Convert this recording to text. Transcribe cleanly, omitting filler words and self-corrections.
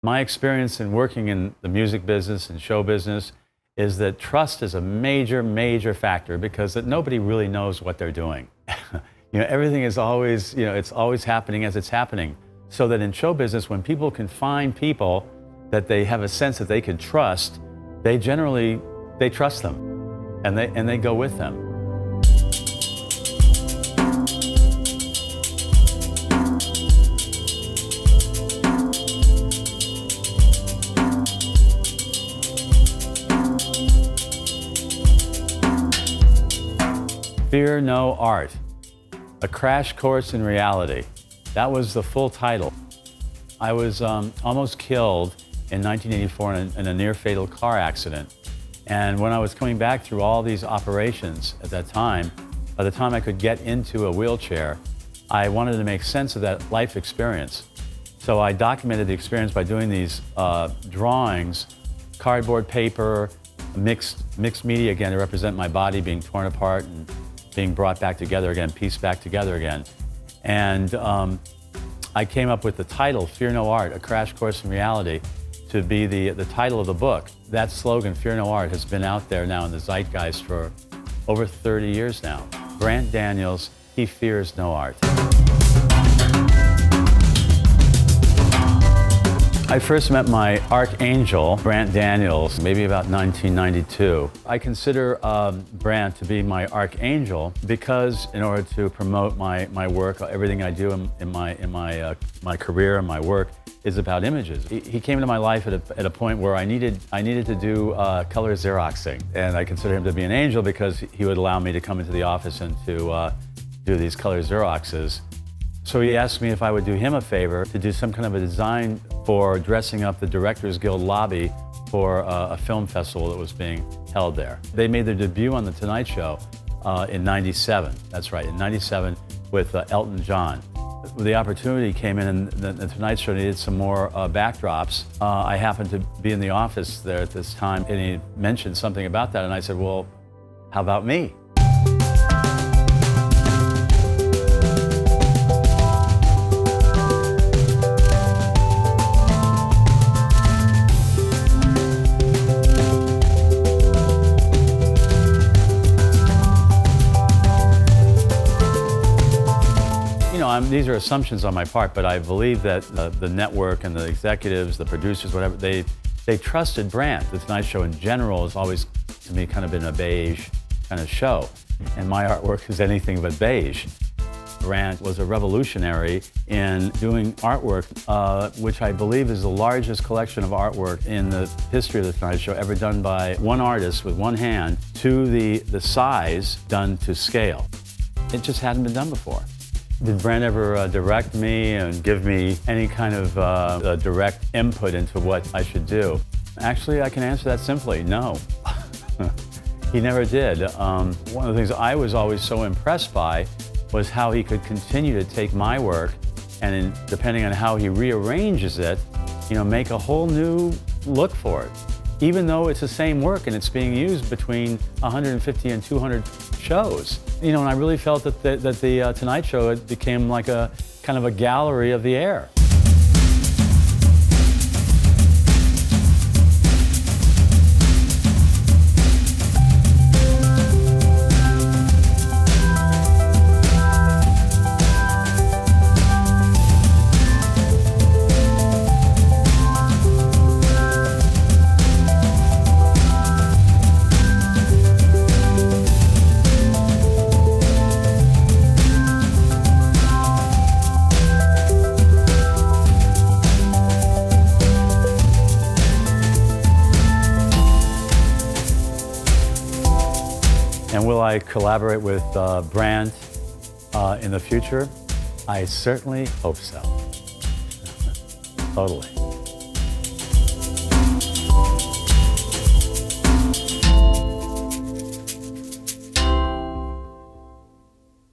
My experience in working in the music business and show business is that trust is a major, major factor because that nobody really knows what they're doing. Everything is always, it's always happening as it's happening. So that in show business, when people can find people that they have a sense that they can trust, they trust them and they go with them. Fear No Art, a crash course in reality. That was the full title. I was almost killed in 1984 in a near-fatal car accident. And when I was coming back through all these operations at that time, by the time I could get into a wheelchair, I wanted to make sense of that life experience. So I documented the experience by doing these drawings, cardboard paper, mixed media again to represent my body being torn apart and being brought back together again, pieced back together again. And I came up with the title, Fear No Art, a crash course in reality, to be the title of the book. That slogan, Fear No Art, has been out there now in the zeitgeist for over 30 years now. Brandt Daniels, he fears no art. I first met my archangel, Brandt Daniels, maybe about 1992. I consider Brandt to be my archangel because in order to promote my work, everything I do in my career and my work is about images. He came into my life at a point where I needed to do color Xeroxing, and I consider him to be an angel because he would allow me to come into the office and to do these color Xeroxes. So he asked me if I would do him a favor to do some kind of a design for dressing up the Directors Guild lobby for a film festival that was being held there. They made their debut on The Tonight Show in '97. That's right, in '97 with Elton John. The opportunity came in and the Tonight Show needed some more backdrops. I happened to be in the office there at this time and he mentioned something about that and I said, well, how about me? These are assumptions on my part, but I believe that the network and the executives, the producers, whatever, they trusted Brandt. The Tonight Show in general has always, to me, kind of been a beige kind of show. And my artwork is anything but beige. Brandt was a revolutionary in doing artwork, which I believe is the largest collection of artwork in the history of The Tonight Show ever done by one artist with one hand to the size done to scale. It just hadn't been done before. Did Brandt ever direct me and give me any kind of direct input into what I should do? Actually, I can answer that simply, no. He never did. One of the things I was always so impressed by was how he could continue to take my work and depending on how he rearranges it, make a whole new look for it. Even though it's the same work and it's being used between 150 and 200 shows. And I really felt that the Tonight Show it became like a kind of a gallery of the air. And will I collaborate with Brandt in the future? I certainly hope so. Totally.